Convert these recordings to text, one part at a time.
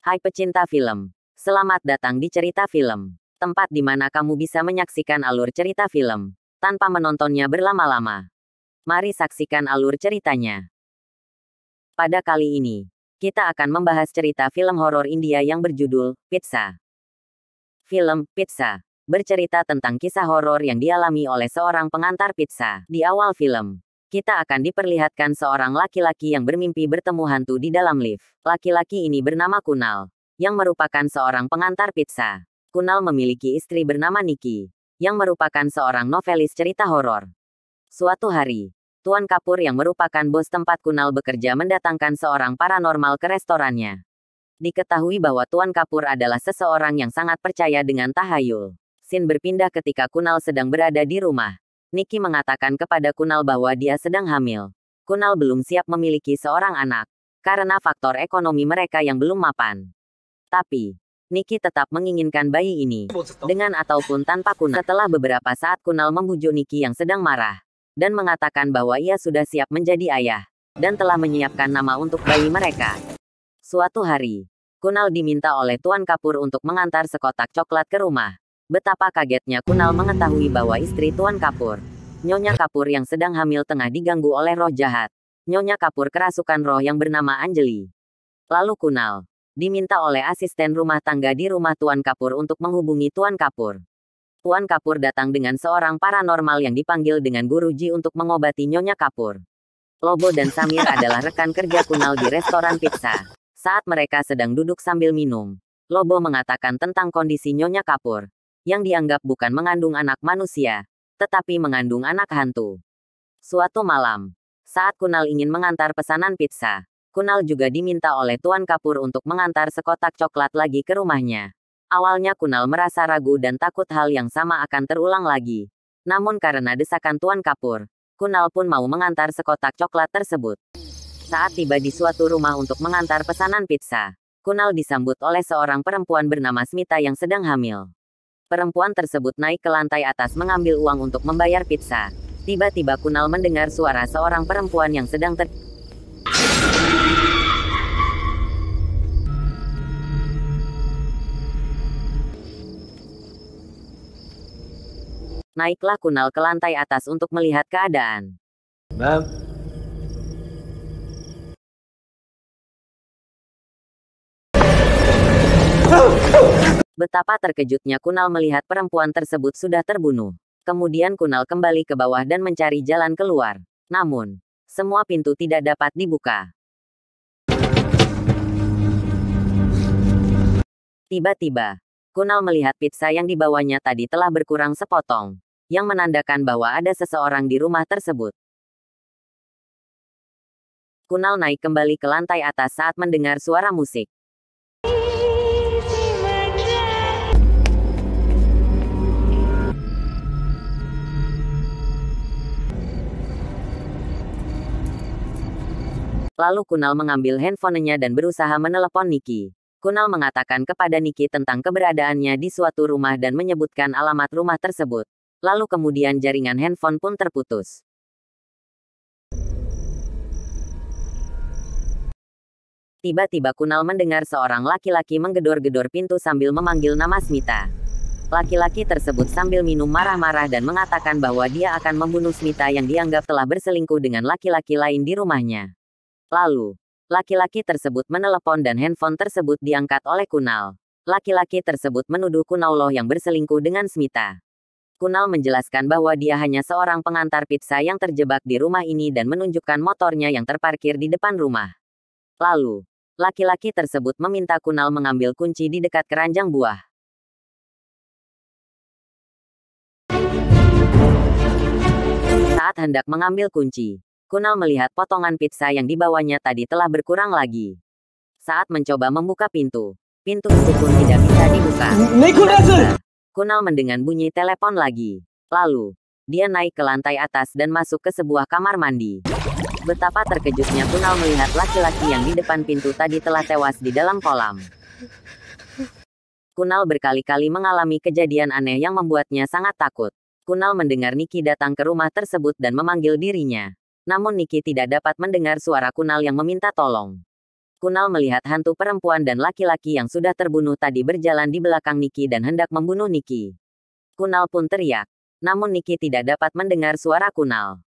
Hai pecinta film, selamat datang di Cerita Film, tempat di mana kamu bisa menyaksikan alur cerita film tanpa menontonnya berlama-lama. Mari saksikan alur ceritanya. Pada kali ini, kita akan membahas cerita film horor India yang berjudul Pizza. Film Pizza bercerita tentang kisah horor yang dialami oleh seorang pengantar pizza. Di awal film, kita akan diperlihatkan seorang laki-laki yang bermimpi bertemu hantu di dalam lift. Laki-laki ini bernama Kunal, yang merupakan seorang pengantar pizza. Kunal memiliki istri bernama Nikki, yang merupakan seorang novelis cerita horor. Suatu hari, Tuan Kapur yang merupakan bos tempat Kunal bekerja mendatangkan seorang paranormal ke restorannya. Diketahui bahwa Tuan Kapur adalah seseorang yang sangat percaya dengan tahayul. Scene berpindah ketika Kunal sedang berada di rumah. Nikki mengatakan kepada Kunal bahwa dia sedang hamil. Kunal belum siap memiliki seorang anak, karena faktor ekonomi mereka yang belum mapan. Tapi, Nikki tetap menginginkan bayi ini, dengan ataupun tanpa Kunal. Setelah beberapa saat Kunal membujuk Nikki yang sedang marah, dan mengatakan bahwa ia sudah siap menjadi ayah, dan telah menyiapkan nama untuk bayi mereka. Suatu hari, Kunal diminta oleh Tuan Kapur untuk mengantar sekotak coklat ke rumah. Betapa kagetnya Kunal mengetahui bahwa istri Tuan Kapur, Nyonya Kapur yang sedang hamil tengah diganggu oleh roh jahat. Nyonya Kapur kerasukan roh yang bernama Anjali. Lalu Kunal diminta oleh asisten rumah tangga di rumah Tuan Kapur untuk menghubungi Tuan Kapur. Tuan Kapur datang dengan seorang paranormal yang dipanggil dengan Guruji untuk mengobati Nyonya Kapur. Lobo dan Samir adalah rekan kerja Kunal di restoran pizza. Saat mereka sedang duduk sambil minum, Lobo mengatakan tentang kondisi Nyonya Kapur, yang dianggap bukan mengandung anak manusia, tetapi mengandung anak hantu. Suatu malam, saat Kunal ingin mengantar pesanan pizza, Kunal juga diminta oleh Tuan Kapur untuk mengantar sekotak coklat lagi ke rumahnya. Awalnya Kunal merasa ragu dan takut hal yang sama akan terulang lagi. Namun karena desakan Tuan Kapur, Kunal pun mau mengantar sekotak coklat tersebut. Saat tiba di suatu rumah untuk mengantar pesanan pizza, Kunal disambut oleh seorang perempuan bernama Smita yang sedang hamil. Perempuan tersebut naik ke lantai atas mengambil uang untuk membayar pizza. Tiba-tiba Kunal mendengar suara seorang perempuan yang sedang Naiklah Kunal ke lantai atas untuk melihat keadaan. Betapa terkejutnya Kunal melihat perempuan tersebut sudah terbunuh. Kemudian Kunal kembali ke bawah dan mencari jalan keluar. Namun, semua pintu tidak dapat dibuka. Tiba-tiba, Kunal melihat pizza yang dibawanya tadi telah berkurang sepotong, yang menandakan bahwa ada seseorang di rumah tersebut. Kunal naik kembali ke lantai atas saat mendengar suara musik. Lalu Kunal mengambil handphonenya dan berusaha menelepon Nikki. Kunal mengatakan kepada Nikki tentang keberadaannya di suatu rumah dan menyebutkan alamat rumah tersebut. Lalu kemudian jaringan handphone pun terputus. Tiba-tiba Kunal mendengar seorang laki-laki menggedor-gedor pintu sambil memanggil nama Smita. Laki-laki tersebut sambil minum marah-marah dan mengatakan bahwa dia akan membunuh Smita yang dianggap telah berselingkuh dengan laki-laki lain di rumahnya. Lalu, laki-laki tersebut menelepon dan handphone tersebut diangkat oleh Kunal. Laki-laki tersebut menuduh Kunal yang berselingkuh dengan Smita. Kunal menjelaskan bahwa dia hanya seorang pengantar pizza yang terjebak di rumah ini dan menunjukkan motornya yang terparkir di depan rumah. Lalu, laki-laki tersebut meminta Kunal mengambil kunci di dekat keranjang buah. Saat hendak mengambil kunci, Kunal melihat potongan pizza yang dibawanya tadi telah berkurang lagi. Saat mencoba membuka pintu itu pun tidak bisa dibuka. Kunal mendengar bunyi telepon lagi. Lalu, dia naik ke lantai atas dan masuk ke sebuah kamar mandi. Betapa terkejutnya Kunal melihat laki-laki yang di depan pintu tadi telah tewas di dalam kolam. Kunal berkali-kali mengalami kejadian aneh yang membuatnya sangat takut. Kunal mendengar Nikki datang ke rumah tersebut dan memanggil dirinya. Namun Nikki tidak dapat mendengar suara Kunal yang meminta tolong. Kunal melihat hantu perempuan dan laki-laki yang sudah terbunuh tadi berjalan di belakang Nicky dan hendak membunuh Nicky. Kunal pun teriak. Namun Nicky tidak dapat mendengar suara Kunal.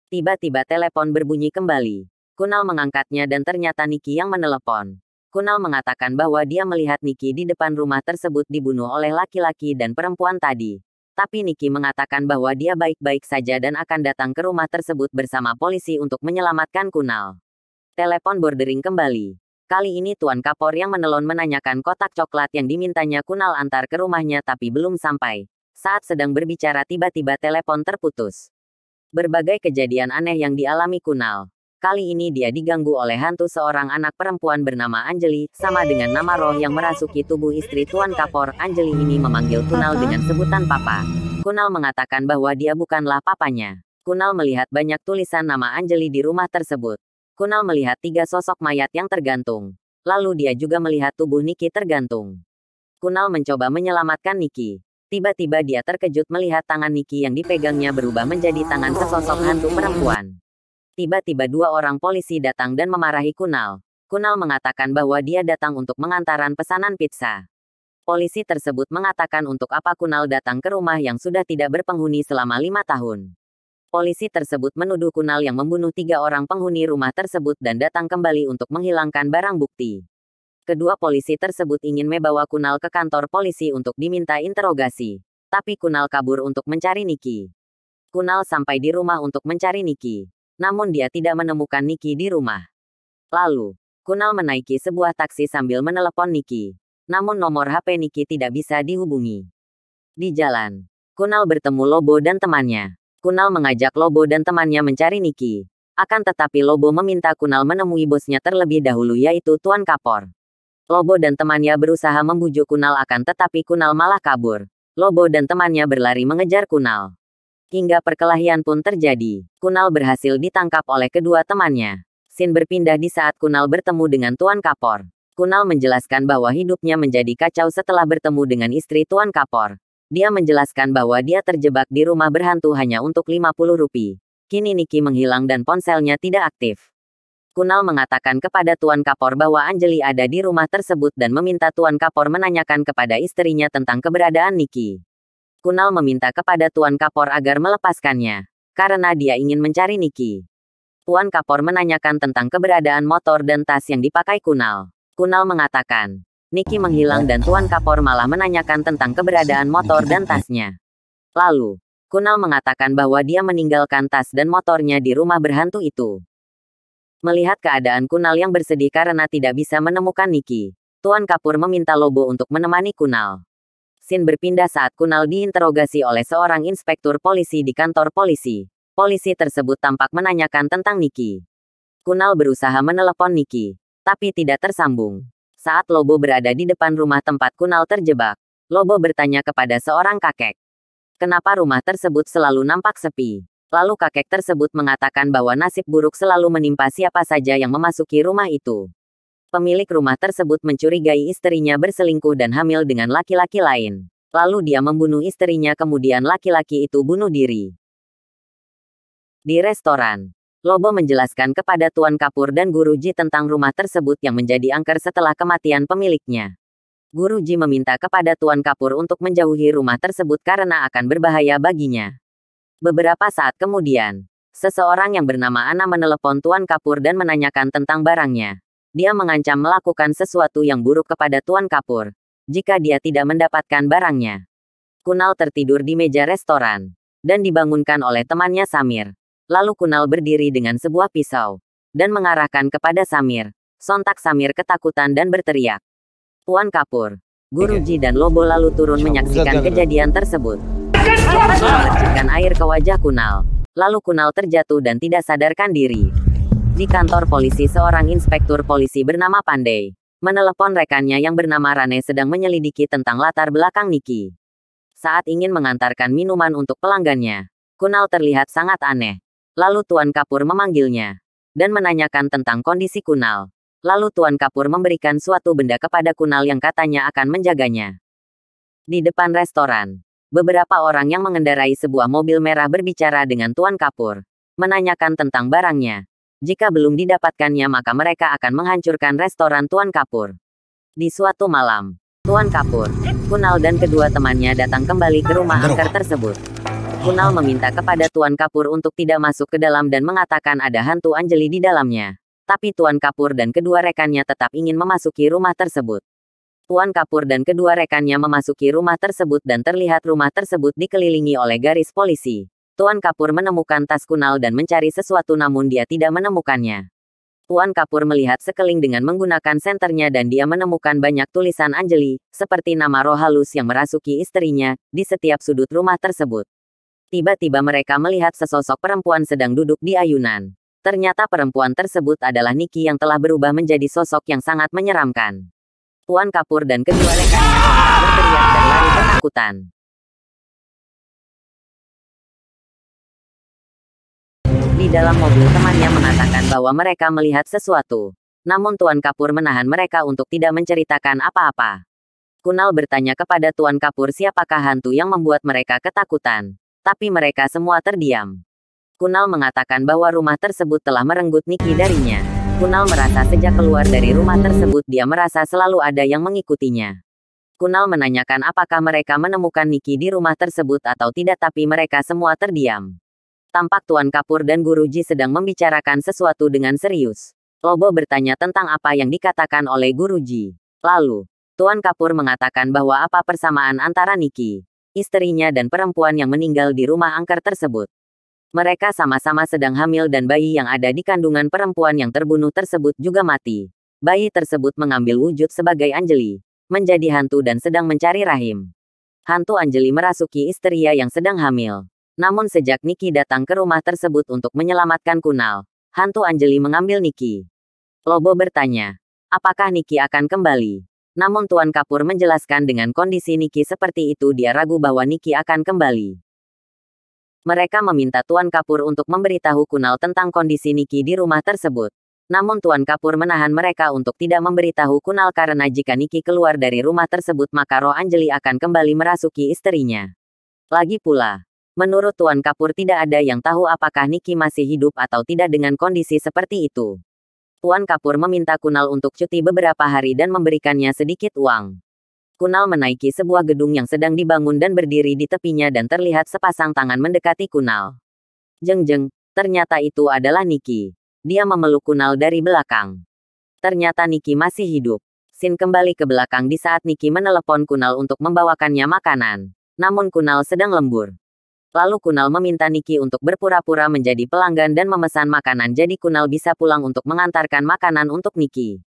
Tiba-tiba telepon berbunyi kembali. Kunal mengangkatnya dan ternyata Nicky yang menelepon. Kunal mengatakan bahwa dia melihat Nicky di depan rumah tersebut dibunuh oleh laki-laki dan perempuan tadi. Tapi Nicky mengatakan bahwa dia baik-baik saja dan akan datang ke rumah tersebut bersama polisi untuk menyelamatkan Kunal. Telepon bordering kembali. Kali ini Tuan Kapor yang menelpon menanyakan kotak coklat yang dimintanya Kunal antar ke rumahnya tapi belum sampai. Saat sedang berbicara tiba-tiba telepon terputus. Berbagai kejadian aneh yang dialami Kunal. Kali ini dia diganggu oleh hantu seorang anak perempuan bernama Anjali, sama dengan nama roh yang merasuki tubuh istri Tuan Kapor. Anjali ini memanggil Kunal dengan sebutan Papa. Kunal mengatakan bahwa dia bukanlah papanya. Kunal melihat banyak tulisan nama Anjali di rumah tersebut. Kunal melihat 3 sosok mayat yang tergantung. Lalu dia juga melihat tubuh Nicky tergantung. Kunal mencoba menyelamatkan Nicky. Tiba-tiba dia terkejut melihat tangan Nicky yang dipegangnya berubah menjadi tangan sesosok hantu perempuan. Tiba-tiba 2 orang polisi datang dan memarahi Kunal. Kunal mengatakan bahwa dia datang untuk mengantaran pesanan pizza. Polisi tersebut mengatakan untuk apa Kunal datang ke rumah yang sudah tidak berpenghuni selama 5 tahun. Polisi tersebut menuduh Kunal yang membunuh 3 orang penghuni rumah tersebut dan datang kembali untuk menghilangkan barang bukti. Kedua polisi tersebut ingin membawa Kunal ke kantor polisi untuk diminta interogasi. Tapi Kunal kabur untuk mencari Nicky. Kunal sampai di rumah untuk mencari Nicky. Namun dia tidak menemukan Nicky di rumah. Lalu, Kunal menaiki sebuah taksi sambil menelepon Nicky. Namun nomor HP Nicky tidak bisa dihubungi. Di jalan, Kunal bertemu Lobo dan temannya. Kunal mengajak Lobo dan temannya mencari Nicky. Akan tetapi Lobo meminta Kunal menemui bosnya terlebih dahulu yaitu Tuan Kapor. Lobo dan temannya berusaha membujuk Kunal akan tetapi Kunal malah kabur. Lobo dan temannya berlari mengejar Kunal. Hingga perkelahian pun terjadi. Kunal berhasil ditangkap oleh kedua temannya. Scene berpindah di saat Kunal bertemu dengan Tuan Kapor. Kunal menjelaskan bahwa hidupnya menjadi kacau setelah bertemu dengan istri Tuan Kapor. Dia menjelaskan bahwa dia terjebak di rumah berhantu hanya untuk 50 rupiah. Kini Nicky menghilang dan ponselnya tidak aktif. Kunal mengatakan kepada Tuan Kapor bahwa Anjali ada di rumah tersebut dan meminta Tuan Kapor menanyakan kepada istrinya tentang keberadaan Nicky. Kunal meminta kepada Tuan Kapor agar melepaskannya, karena dia ingin mencari Nicky. Tuan Kapor menanyakan tentang keberadaan motor dan tas yang dipakai Kunal. Kunal mengatakan, Nicky menghilang dan Tuan Kapor malah menanyakan tentang keberadaan motor dan tasnya. Lalu, Kunal mengatakan bahwa dia meninggalkan tas dan motornya di rumah berhantu itu. Melihat keadaan Kunal yang bersedih karena tidak bisa menemukan Nicky, Tuan Kapur meminta Lobo untuk menemani Kunal. Scene berpindah saat Kunal diinterogasi oleh seorang inspektur polisi di kantor polisi. Polisi tersebut tampak menanyakan tentang Nicky. Kunal berusaha menelepon Nicky, tapi tidak tersambung. Saat Lobo berada di depan rumah tempat Kunal terjebak, Lobo bertanya kepada seorang kakek. Kenapa rumah tersebut selalu nampak sepi? Lalu kakek tersebut mengatakan bahwa nasib buruk selalu menimpa siapa saja yang memasuki rumah itu. Pemilik rumah tersebut mencurigai istrinya berselingkuh dan hamil dengan laki-laki lain. Lalu dia membunuh istrinya kemudian laki-laki itu bunuh diri. Di restoran, Lobo menjelaskan kepada Tuan Kapur dan Guruji tentang rumah tersebut yang menjadi angker setelah kematian pemiliknya. Guruji meminta kepada Tuan Kapur untuk menjauhi rumah tersebut karena akan berbahaya baginya. Beberapa saat kemudian, seseorang yang bernama Ana menelepon Tuan Kapur dan menanyakan tentang barangnya. Dia mengancam melakukan sesuatu yang buruk kepada Tuan Kapur, jika dia tidak mendapatkan barangnya. Kunal tertidur di meja restoran, dan dibangunkan oleh temannya Samir. Lalu Kunal berdiri dengan sebuah pisau, dan mengarahkan kepada Samir. Sontak Samir ketakutan dan berteriak. Tuan Kapur, Guruji dan Lobo lalu turun menyaksikan kejadian tersebut. Memercikkan air ke wajah Kunal. Lalu Kunal terjatuh dan tidak sadarkan diri. Di kantor polisi seorang inspektur polisi bernama Pandey menelepon rekannya yang bernama Rane sedang menyelidiki tentang latar belakang Nicky. Saat ingin mengantarkan minuman untuk pelanggannya, Kunal terlihat sangat aneh. Lalu Tuan Kapur memanggilnya dan menanyakan tentang kondisi Kunal. Lalu Tuan Kapur memberikan suatu benda kepada Kunal yang katanya akan menjaganya. Di depan restoran, beberapa orang yang mengendarai sebuah mobil merah berbicara dengan Tuan Kapur, menanyakan tentang barangnya. Jika belum didapatkannya maka mereka akan menghancurkan restoran Tuan Kapur. Di suatu malam, Tuan Kapur, Kunal dan kedua temannya datang kembali ke rumah angker tersebut. Kunal meminta kepada Tuan Kapur untuk tidak masuk ke dalam dan mengatakan ada hantu Anjali di dalamnya. Tapi Tuan Kapur dan kedua rekannya tetap ingin memasuki rumah tersebut. Tuan Kapur dan kedua rekannya memasuki rumah tersebut dan terlihat rumah tersebut dikelilingi oleh garis polisi. Tuan Kapur menemukan tas Kunal dan mencari sesuatu namun dia tidak menemukannya. Tuan Kapur melihat sekeliling dengan menggunakan senternya dan dia menemukan banyak tulisan Anjali, seperti nama roh halus yang merasuki istrinya, di setiap sudut rumah tersebut. Tiba-tiba mereka melihat sesosok perempuan sedang duduk di ayunan. Ternyata perempuan tersebut adalah Niki yang telah berubah menjadi sosok yang sangat menyeramkan. Tuan Kapur dan kedua rekannya berteriak dan lari ketakutan. Di dalam mobil temannya mengatakan bahwa mereka melihat sesuatu. Namun Tuan Kapur menahan mereka untuk tidak menceritakan apa-apa. Kunal bertanya kepada Tuan Kapur siapakah hantu yang membuat mereka ketakutan. Tapi mereka semua terdiam. Kunal mengatakan bahwa rumah tersebut telah merenggut Niki darinya. Kunal merasa sejak keluar dari rumah tersebut dia merasa selalu ada yang mengikutinya. Kunal menanyakan apakah mereka menemukan Niki di rumah tersebut atau tidak tapi mereka semua terdiam. Tampak Tuan Kapur dan Guruji sedang membicarakan sesuatu dengan serius. Lobo bertanya tentang apa yang dikatakan oleh Guruji. Lalu, Tuan Kapur mengatakan bahwa apa persamaan antara Niki, istrinya dan perempuan yang meninggal di rumah angker tersebut. Mereka sama-sama sedang hamil dan bayi yang ada di kandungan perempuan yang terbunuh tersebut juga mati. Bayi tersebut mengambil wujud sebagai Anjali, menjadi hantu dan sedang mencari rahim. Hantu Anjali merasuki istrinya yang sedang hamil. Namun sejak Niki datang ke rumah tersebut untuk menyelamatkan Kunal, hantu Anjali mengambil Niki. Lobo bertanya, apakah Niki akan kembali? Namun Tuan Kapur menjelaskan dengan kondisi Niki seperti itu dia ragu bahwa Niki akan kembali. Mereka meminta Tuan Kapur untuk memberitahu Kunal tentang kondisi Niki di rumah tersebut. Namun Tuan Kapur menahan mereka untuk tidak memberitahu Kunal karena jika Niki keluar dari rumah tersebut maka roh Anjali akan kembali merasuki istrinya. Lagi pula, menurut Tuan Kapur tidak ada yang tahu apakah Niki masih hidup atau tidak dengan kondisi seperti itu. Tuan Kapur meminta Kunal untuk cuti beberapa hari dan memberikannya sedikit uang. Kunal menaiki sebuah gedung yang sedang dibangun dan berdiri di tepinya dan terlihat sepasang tangan mendekati Kunal. Jeng-jeng, ternyata itu adalah Niki. Dia memeluk Kunal dari belakang. Ternyata Niki masih hidup. Sin kembali ke belakang di saat Niki menelepon Kunal untuk membawakannya makanan. Namun Kunal sedang lembur. Lalu Kunal meminta Niki untuk berpura-pura menjadi pelanggan dan memesan makanan jadi Kunal bisa pulang untuk mengantarkan makanan untuk Niki.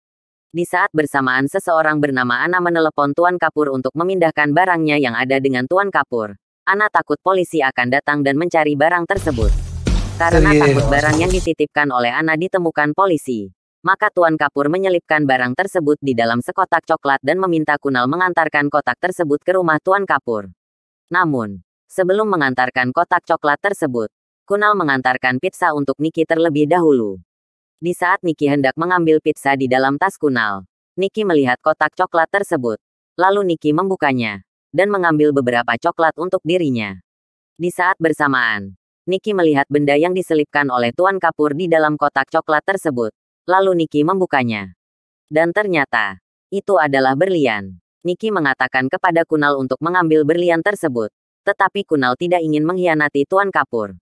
Di saat bersamaan seseorang bernama Ana menelepon Tuan Kapur untuk memindahkan barangnya yang ada dengan Tuan Kapur. Ana takut polisi akan datang dan mencari barang tersebut. Karena takut barang yang dititipkan oleh Ana ditemukan polisi. Maka Tuan Kapur menyelipkan barang tersebut di dalam sekotak coklat dan meminta Kunal mengantarkan kotak tersebut ke rumah Tuan Kapur. Namun, sebelum mengantarkan kotak coklat tersebut, Kunal mengantarkan pizza untuk Niki terlebih dahulu. Di saat Niki hendak mengambil pizza di dalam tas Kunal, Niki melihat kotak coklat tersebut. Lalu Niki membukanya, dan mengambil beberapa coklat untuk dirinya. Di saat bersamaan, Niki melihat benda yang diselipkan oleh Tuan Kapur di dalam kotak coklat tersebut. Lalu Niki membukanya. Dan ternyata, itu adalah berlian. Niki mengatakan kepada Kunal untuk mengambil berlian tersebut. Tetapi Kunal tidak ingin mengkhianati Tuan Kapur.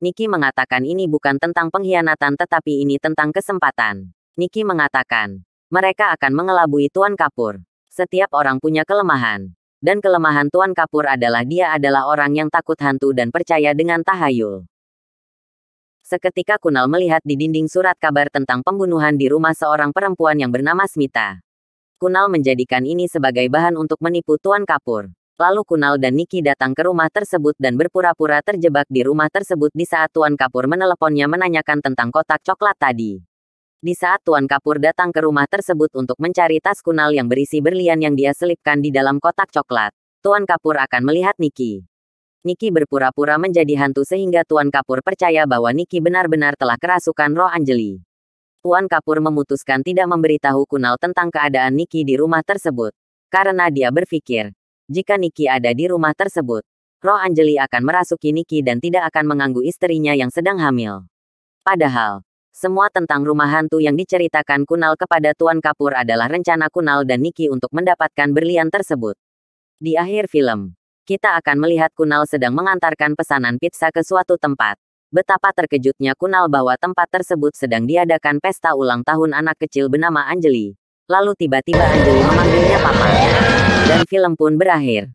Niki mengatakan ini bukan tentang pengkhianatan tetapi ini tentang kesempatan. Niki mengatakan, mereka akan mengelabui Tuan Kapur. Setiap orang punya kelemahan. Dan kelemahan Tuan Kapur adalah dia adalah orang yang takut hantu dan percaya dengan tahayul. Seketika Kunal melihat di dinding surat kabar tentang pembunuhan di rumah seorang perempuan yang bernama Smita. Kunal menjadikan ini sebagai bahan untuk menipu Tuan Kapur. Lalu Kunal dan Niki datang ke rumah tersebut dan berpura-pura terjebak di rumah tersebut di saat Tuan Kapur meneleponnya menanyakan tentang kotak coklat tadi. Di saat Tuan Kapur datang ke rumah tersebut untuk mencari tas Kunal yang berisi berlian yang dia selipkan di dalam kotak coklat, Tuan Kapur akan melihat Niki. Niki berpura-pura menjadi hantu sehingga Tuan Kapur percaya bahwa Niki benar-benar telah kerasukan roh Anjali. Tuan Kapur memutuskan tidak memberitahu Kunal tentang keadaan Niki di rumah tersebut. Karena dia berpikir, jika Niki ada di rumah tersebut, roh Anjali akan merasuki Niki dan tidak akan mengganggu istrinya yang sedang hamil. Padahal, semua tentang rumah hantu yang diceritakan Kunal kepada Tuan Kapur adalah rencana Kunal dan Niki untuk mendapatkan berlian tersebut. Di akhir film, kita akan melihat Kunal sedang mengantarkan pesanan pizza ke suatu tempat. Betapa terkejutnya Kunal bahwa tempat tersebut sedang diadakan pesta ulang tahun anak kecil bernama Anjali. Lalu tiba-tiba Anjali memanggilnya papa. Dan film pun berakhir.